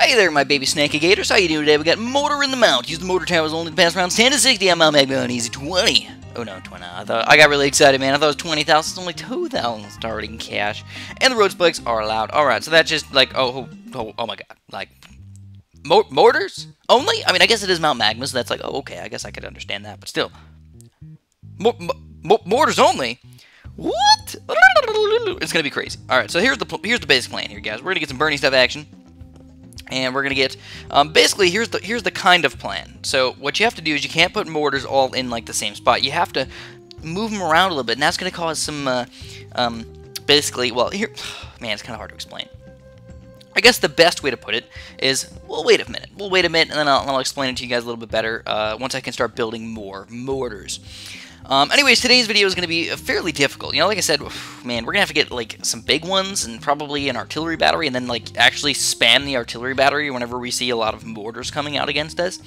Hey there, my baby snaky gators. How you doing today? We got Mortar in the mount. Use the mortar towers only to pass rounds 10 to 60 ML Magma on easy 20. Oh no, 20. I got really excited, man. I thought it was 20,000. It's only 2,000 starting cash. And the road spikes are allowed. Alright, so that's just like, oh my god. Like, mortars? Only? I mean, I guess it is Mount Magma, so that's like, oh, okay. I guess I could understand that, but still. Mortars only? What? It's gonna be crazy. Alright, so here's the basic plan here, guys. We're gonna get some Bernie stuff action. And we're going to get, basically, here's the kind of plan. So what you have to do is you can't put mortars all in, like, the same spot. You have to move them around a little bit, and that's going to cause some, basically, well, here, man, it's kind of hard to explain. I guess the best way to put it is, well, wait a minute. We'll wait a minute, and then I'll explain it to you guys a little bit better once I can start building more mortars. Anyways, today's video is going to be fairly difficult. You know, like I said, man, we're going to have to get, like, some big ones and probably an artillery battery and then, like, actually spam the artillery battery whenever we see a lot of mortars coming out against us.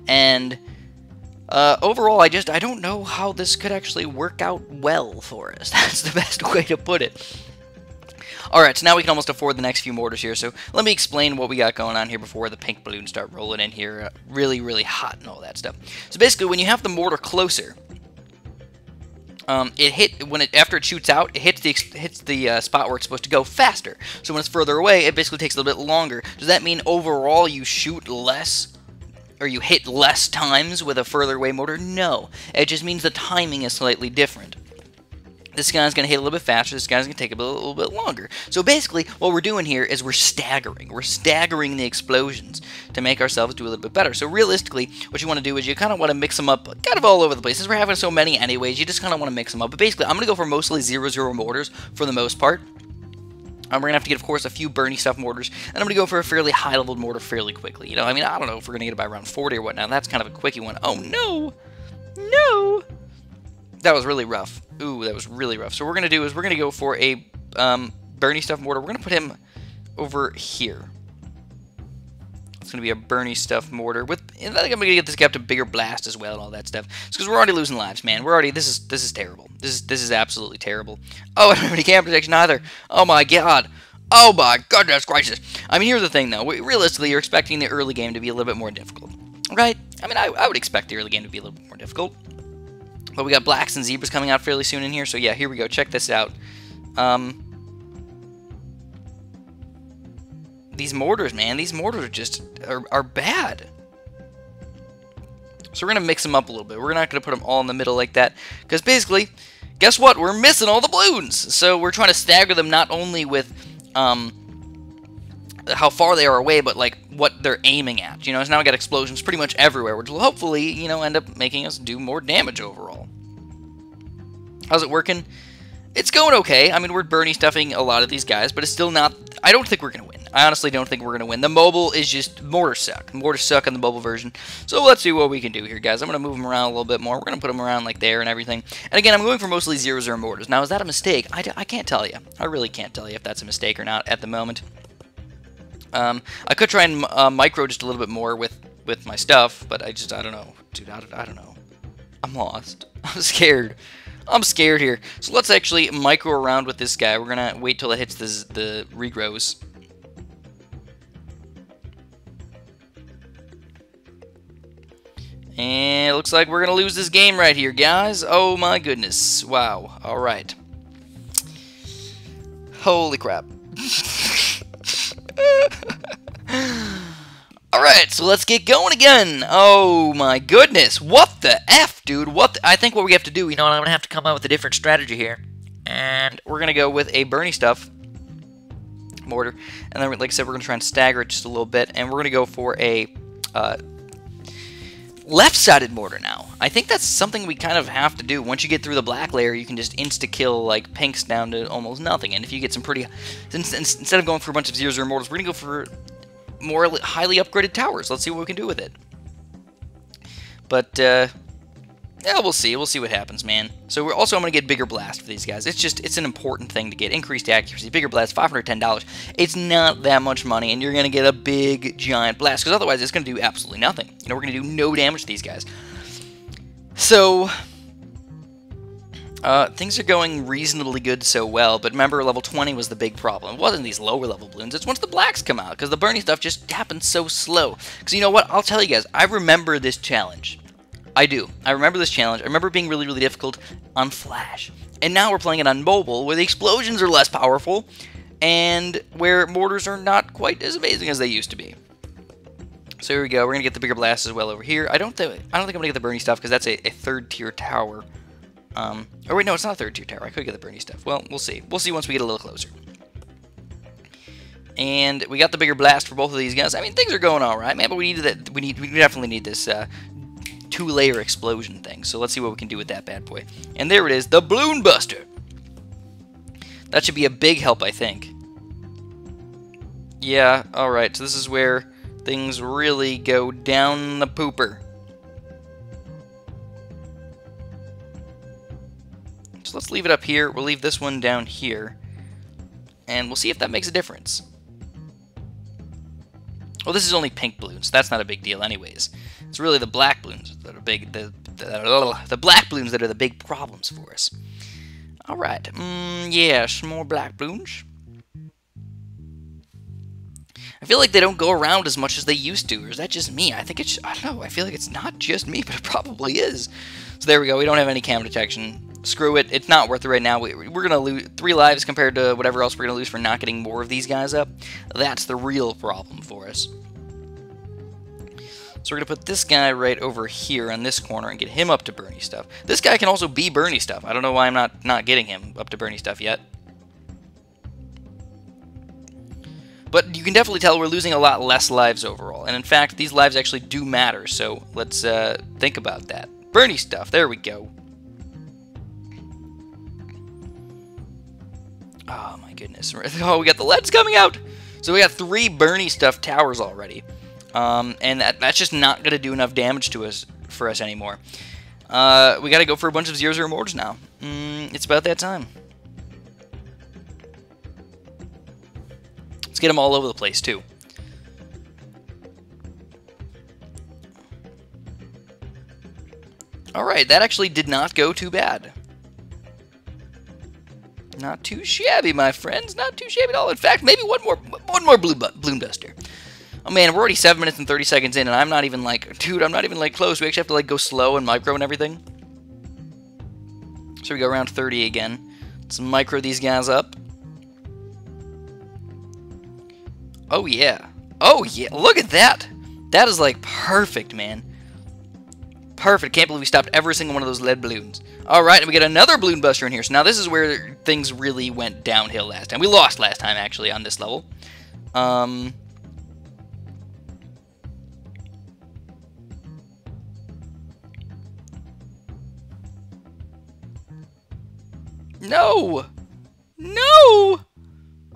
And, overall, I don't know how this could actually work out well for us. That's the best way to put it. Alright, so now we can almost afford the next few mortars here, so let me explain what we got going on here before the pink balloons start rolling in here, really, really hot and all that stuff. So basically, when you have the mortar closer, after it shoots out, it hits the spot where it's supposed to go faster. So when it's further away, it basically takes a little bit longer. Does that mean overall you shoot less, or you hit less times with a further away mortar? No, it just means the timing is slightly different. This guy's going to hit a little bit faster, this guy's going to take a little bit longer. So basically, what we're doing here is we're staggering. We're staggering the explosions to make ourselves do a little bit better. So realistically, what you want to do is you kind of want to mix them up kind of all over the place. Since we're having so many anyways, you just kind of want to mix them up. But basically, I'm going to go for mostly 0-0 mortars for the most part. We're going to have to get, of course, a few Bernie stuff mortars, and I'm going to go for a fairly high-leveled mortar fairly quickly. You know, I mean, I don't know if we're going to get it by around 40 or whatnot. That's kind of a quickie one. Oh, no! No! That was really rough. Ooh, that was really rough. So what we're going to do is we're going to go for a Bernie stuff mortar. We're going to put him over here. It's going to be a Bernie stuff mortar. And I think I'm going to get this guy up to bigger blast as well and all that stuff. It's because we're already losing lives, man. We're already, this is terrible. This is absolutely terrible. Oh, I don't have any cam protection either. Oh my god. Oh my goodness gracious. I mean, here's the thing though. Realistically, you're expecting the early game to be a little bit more difficult. Right? I mean, I would expect the early game to be a little bit more difficult. But we got blacks and zebras coming out fairly soon in here, so yeah, here we go. Check this out. These mortars, man, these mortars are just are bad. So we're gonna mix them up a little bit. We're not gonna put them all in the middle like that, because basically, guess what? We're missing all the balloons. So we're trying to stagger them not only with how far they are away, but like what they're aiming at. You know, so now we got explosions pretty much everywhere, which will hopefully, you know, end up making us do more damage overall. How's it working? It's going okay. I mean, we're Bernie stuffing a lot of these guys, but it's still not. I don't think we're gonna win. I honestly don't think we're gonna win. The mobile is just mortars suck. Mortars suck on the mobile version. So let's see what we can do here, guys. I'm gonna move them around a little bit more. We're gonna put them around like there and everything. And again, I'm going for mostly 0-0 mortars. Now, is that a mistake? I can't tell you. I really can't tell you if that's a mistake or not at the moment. I could try and micro just a little bit more with my stuff, but I don't know. Dude, I don't know. I'm lost. I'm scared. I'm scared here. So let's actually micro around with this guy. We're going to wait till it hits the regrows. And it looks like we're going to lose this game right here, guys. Oh my goodness. Wow. All right. Holy crap. Alright, so let's get going again. Oh my goodness. What the F, dude? I think what we have to do, you know, I'm going to have to come up with a different strategy here. And we're going to go with a Bernie stuff mortar. And then, like I said, we're going to try and stagger it just a little bit. And we're going to go for a left-sided mortar now. I think that's something we kind of have to do. Once you get through the black layer, you can just insta-kill, like, pinks down to almost nothing. And if you get some pretty... Instead of going for a bunch of 0-0 mortars, we're going to go for more highly upgraded towers. Let's see what we can do with it. But, yeah, we'll see. We'll see what happens, man. So I'm going to get bigger blast for these guys. It's an important thing to get. Increased accuracy. Bigger blast, $510. It's not that much money, and you're going to get a big, giant blast, because otherwise it's going to do absolutely nothing. You know, we're going to do no damage to these guys. So, Things are going reasonably good so well, but remember, level 20 was the big problem. It wasn't these lower level balloons, it's once the blacks come out, because the burning stuff just happens so slow. Because you know what, I'll tell you guys, I remember this challenge. I do. I remember this challenge. I remember it being really, really difficult on Flash. And now we're playing it on mobile, where the explosions are less powerful, and where mortars are not quite as amazing as they used to be. So here we go, we're going to get the bigger blast as well over here. I don't think I'm going to get the burning stuff, because that's a third tier tower. Oh wait, no, it's not a third tier tower. I could get the burning stuff. Well, we'll see. We'll see once we get a little closer. And we got the bigger blast for both of these guys. I mean, things are going all right, man. But we need that. We definitely need this 2-layer explosion thing. So let's see what we can do with that bad boy. And there it is, the Balloon Buster. That should be a big help, I think. Yeah. All right. So this is where things really go down the pooper. So let's leave it up here. We'll leave this one down here. And we'll see if that makes a difference. Well, this is only pink balloons. That's not a big deal anyways. It's really the black balloons that are big. The black balloons that are the big problems for us. Alright. Yeah, some more black balloons. I feel like they don't go around as much as they used to. Or is that just me? I think it's... I don't know. I feel like it's not just me, but it probably is. So there we go. We don't have any cam detection. Screw it. It's not worth it right now. We're going to lose 3 lives compared to whatever else we're going to lose for not getting more of these guys up. That's the real problem for us. So we're going to put this guy right over here on this corner and get him up to Bernie stuff. This guy can also be Bernie stuff. I don't know why I'm not getting him up to Bernie stuff yet. But you can definitely tell we're losing a lot less lives overall. And in fact, these lives actually do matter. So let's think about that. Bernie stuff. There we go. Oh my goodness. Oh, we got the LEDs coming out! So we got 3 Bernie stuff towers already. And that's just not going to do enough damage to us for us anymore. We got to go for a bunch of 0-0 mortars now. It's about that time. Let's get them all over the place too. Alright, that actually did not go too bad. Not too shabby, my friends. Not too shabby at all. In fact, maybe one more balloon buster. Oh man, we're already 7 minutes and 30 seconds in, and I'm not even like, dude, I'm not even like close. We actually have to like go slow and micro and everything. So we go around 30 again. Let's micro these guys up. Oh yeah. Oh yeah. Look at that. That is like perfect, man. Perfect. Can't believe we stopped every single one of those lead balloons. Alright, and we get another balloon buster in here. So now this is where things really went downhill last time. We lost last time, actually, on this level. No! No!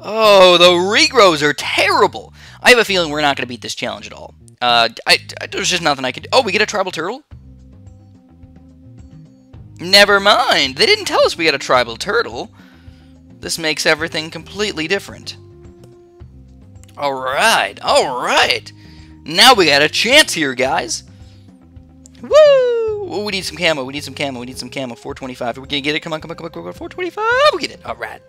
Oh, the regrows are terrible. I have a feeling we're not going to beat this challenge at all. There's just nothing I could do. Oh, we get a tribal turtle? Never mind. They didn't tell us we got a tribal turtle. This makes everything completely different. Alright, alright. Now we got a chance here, guys. Woo! Oh, we need some camo, we need some camo, we need some camo. 425. Are we gonna get it? Come on, come on, come on, come on. 425. We get it. Alright.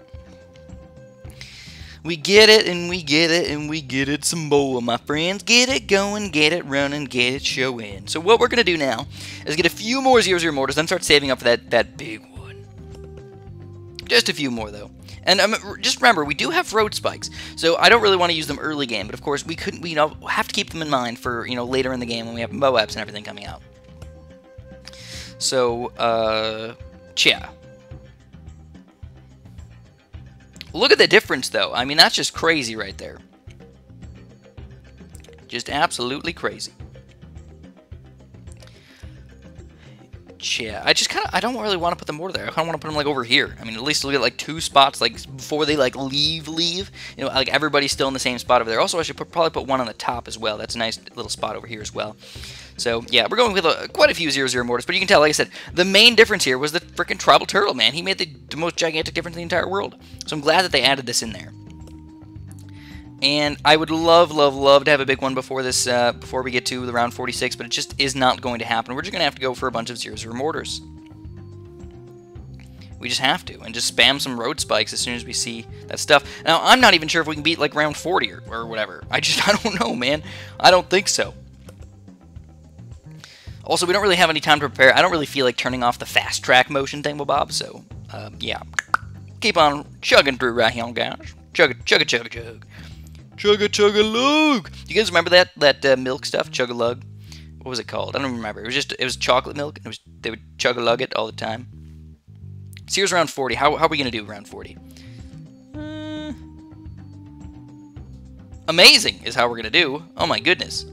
We get it, and we get it, and we get it some more, my friends. Get it going, get it running, get it showing. So what we're going to do now is get a few more 0-0 mortars, then start saving up for that big one. Just a few more, though. And just remember, we do have road spikes, so I don't really want to use them early game, but of course, we have to keep them in mind for, later in the game when we have MOABs and everything coming out. So, yeah. Look at the difference, though. I mean, that's just crazy right there. Just absolutely crazy. Yeah, I don't really want to put them more there. I kind of want to put them, like, over here. I mean, at least we'll get, like, 2 spots, like, before they, like, leave. Like, everybody's still in the same spot over there. Also, I should probably put one on the top as well. That's a nice little spot over here as well. So, yeah, we're going with quite a few 0-0 mortars, but you can tell, like I said, the main difference here was the freaking tribal turtle, man. He made the most gigantic difference in the entire world. So I'm glad that they added this in there. And I would love, love, love to have a big one before this, before we get to the round 46, but it just is not going to happen. We're just going to have to go for a bunch of 0-0 mortars. We just have to, and just spam some road spikes as soon as we see that stuff. Now, I'm not even sure if we can beat, like, round 40 or whatever. I don't know, man. I don't think so. Also, we don't really have any time to prepare. I don't really feel like turning off the fast track motion thingamabob, so, yeah. Keep on chugging through right here, guys. Chugga, chugga, chugga, chug. Chugga, chugga, lug. You guys remember that milk stuff? Chugga lug? What was it called? I don't remember. It was chocolate milk, and they would chugga lug it all the time. So here's round 40. How are we going to do round 40? Amazing is how we're going to do. Oh my goodness.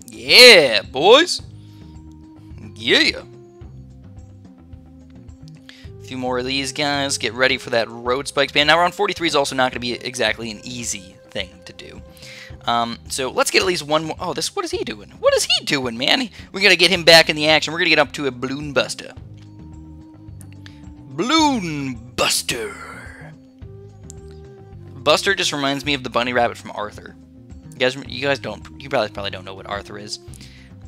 Yeah, boys. Yeah. A few more of these guys. Get ready for that road spike span. Now round 43 is also not going to be exactly an easy thing to do. So let's get at least one more. Oh, what is he doing? What is he doing, man? We're going to get him back in the action. We're going to get up to a balloon buster. Balloon Buster. Buster just reminds me of the bunny rabbit from Arthur. You guys don't. You probably don't know what Arthur is.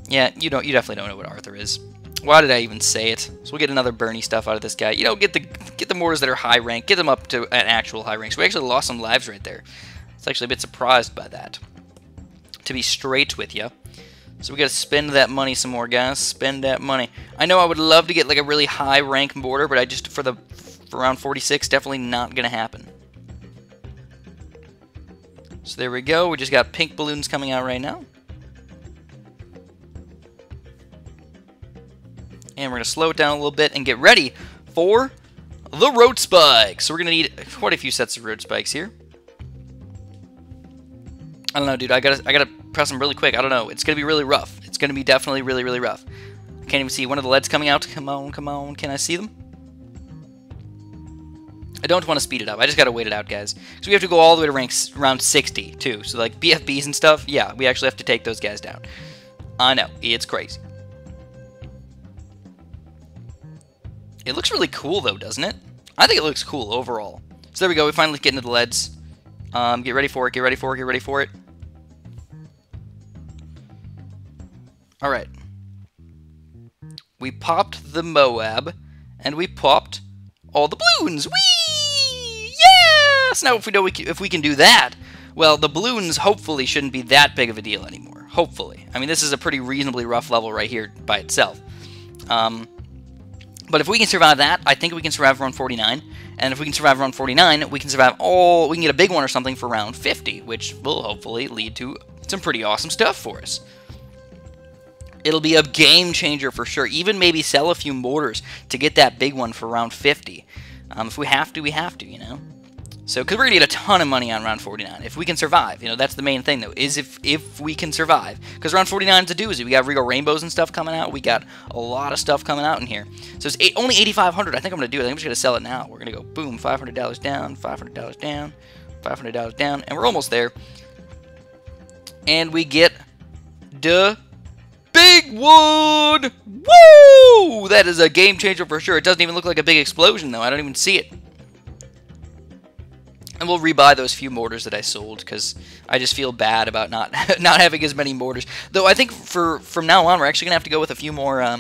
Yeah, you don't. You definitely don't know what Arthur is. Why did I even say it? So we'll get another Bernie stuff out of this guy. You know, get the mortars that are high rank. Get them up to an actual high rank. So we actually lost some lives right there. I was actually a bit surprised by that. To be straight with you. So we gotta spend that money some more, guys. Spend that money. I know I would love to get like a really high rank mortar, but I just for round 46, definitely not gonna happen. So there we go. We just got pink balloons coming out right now. And we're gonna slow it down a little bit and get ready for the road spikes. So we're gonna need quite a few sets of road spikes here. I don't know, dude. I gotta press them really quick. I don't know. It's gonna be really rough. It's gonna be definitely really, really rough. I can't even see one of the LEDs coming out. Come on, come on. Can I see them? I don't want to speed it up. I just gotta wait it out, guys. So we have to go all the way to round 60 too. So like BFBs and stuff. Yeah, we actually have to take those guys down. I know. It's crazy. It looks really cool though, doesn't it? I think it looks cool overall. So there we go. We finally get into the LEDs. Get ready for it. Get ready for it. Get ready for it. Alright. We popped the Moab, and we popped all the balloons. Whee! Yes! Now, if we can do that, well, the balloons hopefully shouldn't be that big of a deal anymore. Hopefully. I mean, this is a pretty reasonably rough level right here by itself. But if we can survive that, I think we can survive round 49. And if we can survive round 49, we can survive we can get a big one or something for round 50, which will hopefully lead to some pretty awesome stuff for us. It'll be a game changer for sure. Even maybe sell a few mortars to get that big one for round 50. If we have to, we have to, you know. So, because we're going to get a ton of money on round 49. If we can survive, you know, that's the main thing, though, is if we can survive. Because round 49 is a doozy. We got Regal Rainbows and stuff coming out. We got a lot of stuff coming out in here. So, it's only $8,500. I think I'm going to do it. I think I'm just going to sell it now. We're going to go, boom, $500 down, $500 down, $500 down, and we're almost there. And we get the big one! Woo! That is a game changer for sure. It doesn't even look like a big explosion, though. I don't even see it. And we'll rebuy those few mortars that I sold, because I just feel bad about not having as many mortars. Though I think from now on, we're actually going to have to go with a few more,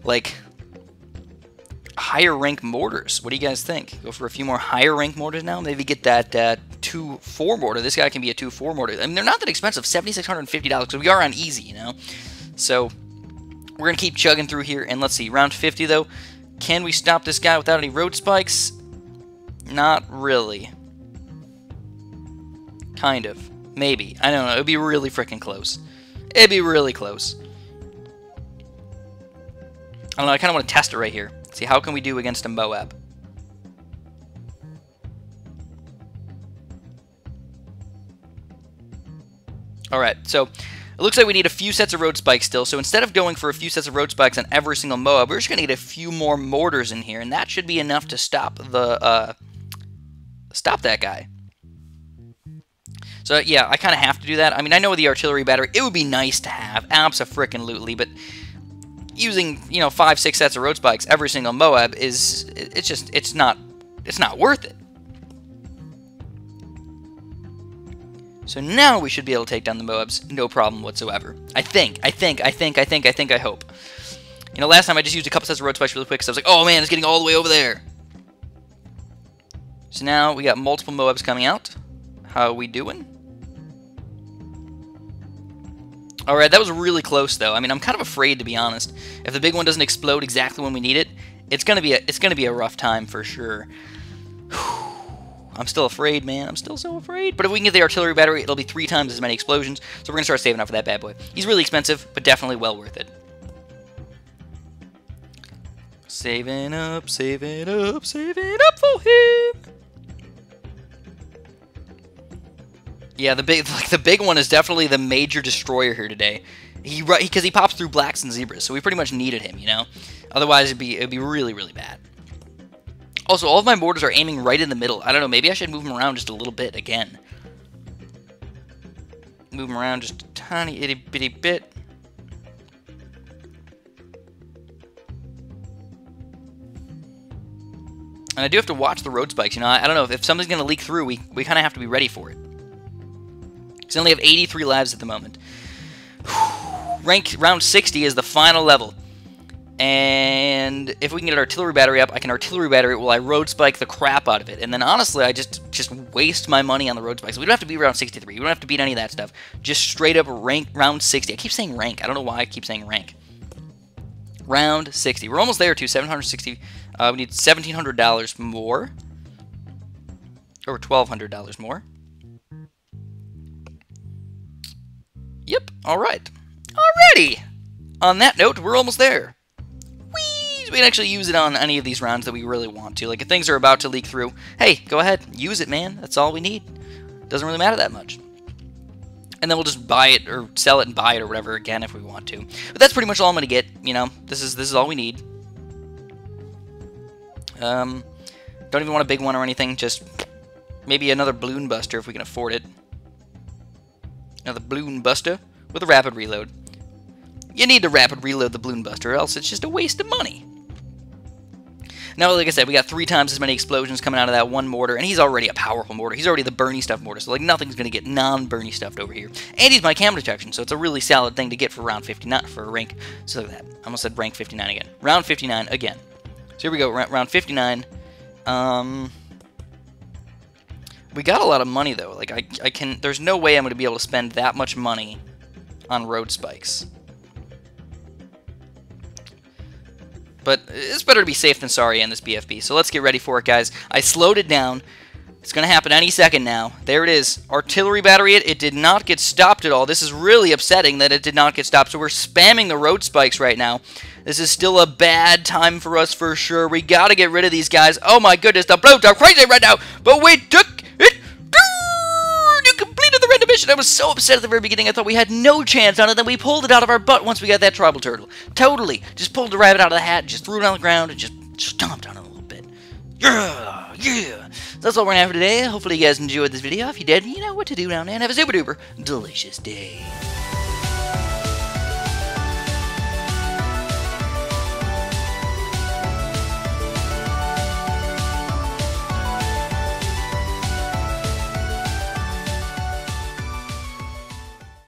like, higher rank mortars. What do you guys think? Go for a few more higher rank mortars now? Maybe get that 2-4 mortar. This guy can be a 2-4 mortar. I mean, they're not that expensive, $7,650, because we are on easy, you know? So, we're going to keep chugging through here, and let's see, round 50, though. Can we stop this guy without any road spikes? Not really. Kind of. Maybe. I don't know. It would be really freaking close. It'd be really close. I don't know. I kind of want to test it right here. See, how can we do against a Moab? Alright, so it looks like we need a few sets of road spikes still. So instead of going for a few sets of road spikes on every single Moab, we're just going to get a few more mortars in here. And that should be enough to stop the... stop that guy. So yeah, I kind of have to do that. I mean, I know with the artillery battery, it would be nice to have, abso-frickin-lutely, but using, you know, 5-6 sets of road spikes every single Moab it's not worth it. So now we should be able to take down the Moabs, no problem whatsoever. I hope. You know, last time I just used a couple sets of road spikes really quick because I was like, oh man, it's getting all the way over there. So now we got multiple Moabs coming out. How are we doing? Alright, that was really close though. I mean, I'm kind of afraid, to be honest. If the big one doesn't explode exactly when we need it, it's gonna be a rough time for sure. I'm still afraid, man. I'm still so afraid. But if we can get the artillery battery, it'll be 3 times as many explosions. So we're gonna start saving up for that bad boy. He's really expensive, but definitely well worth it. Saving up, saving up, saving up for him. Yeah, the big one is definitely the major destroyer here today. Because he pops through blacks and zebras, so we pretty much needed him, you know. Otherwise, it'd be really, really bad. Also, all of my mortars are aiming right in the middle. I don't know, maybe I should move them around just a little bit again. Move them around just a tiny itty bitty bit. And I do have to watch the road spikes, you know. I don't know, if something's going to leak through, we kind of have to be ready for it. Because I only have 83 lives at the moment. Round 60 is the final level. And if we can get an artillery battery up, I can artillery battery it while I road spike the crap out of it. And then honestly, I just waste my money on the road spikes. We don't have to be around 63. We don't have to beat any of that stuff. Just straight up round 60. I keep saying rank. I don't know why I keep saying rank. Round 60. We're almost there too. 760. We need $1,700 more. Or $1,200 more. Yep. All right. Alrighty. On that note, we're almost there. Whee! We can actually use it on any of these rounds that we really want to. Like, if things are about to leak through, hey, go ahead. Use it, man. That's all we need. Doesn't really matter that much. And then we'll just buy it or sell it and buy it or whatever again if we want to. But that's pretty much all I'm going to get. You know, this is all we need. Don't even want a big one or anything. Just maybe another balloon buster if we can afford it. Another balloon buster with a rapid reload. You need to rapid reload the balloon buster, or else it's just a waste of money. Now, like I said, we got 3 times as many explosions coming out of that one mortar, and he's already a powerful mortar. He's already the Bernie stuff mortar, so like nothing's going to get non-Bernie stuffed over here. And he's my cam detection, so it's a really solid thing to get for round 59, for rank. So look at that. I almost said rank 59 again. Round 59 again. So here we go, round 59. We got a lot of money though. Like I can. There's no way I'm going to be able to spend that much money on road spikes. But it's better to be safe than sorry in this BFB. So let's get ready for it, guys. I slowed it down. It's going to happen any second now. There it is. Artillery battery it. It did not get stopped at all. This is really upsetting that it did not get stopped. So we're spamming the road spikes right now. This is still a bad time for us for sure. We got to get rid of these guys. Oh my goodness, the blows are crazy right now. But we took it. You completed the random mission. I was so upset at the very beginning. I thought we had no chance on it. Then we pulled it out of our butt once we got that tribal turtle. Totally. Just pulled the rabbit out of the hat, just threw it on the ground, and just stomped on it a little bit. Yeah, yeah. So that's all we're going to have for today. Hopefully you guys enjoyed this video. If you did, you know what to do now, and have a super duper delicious day.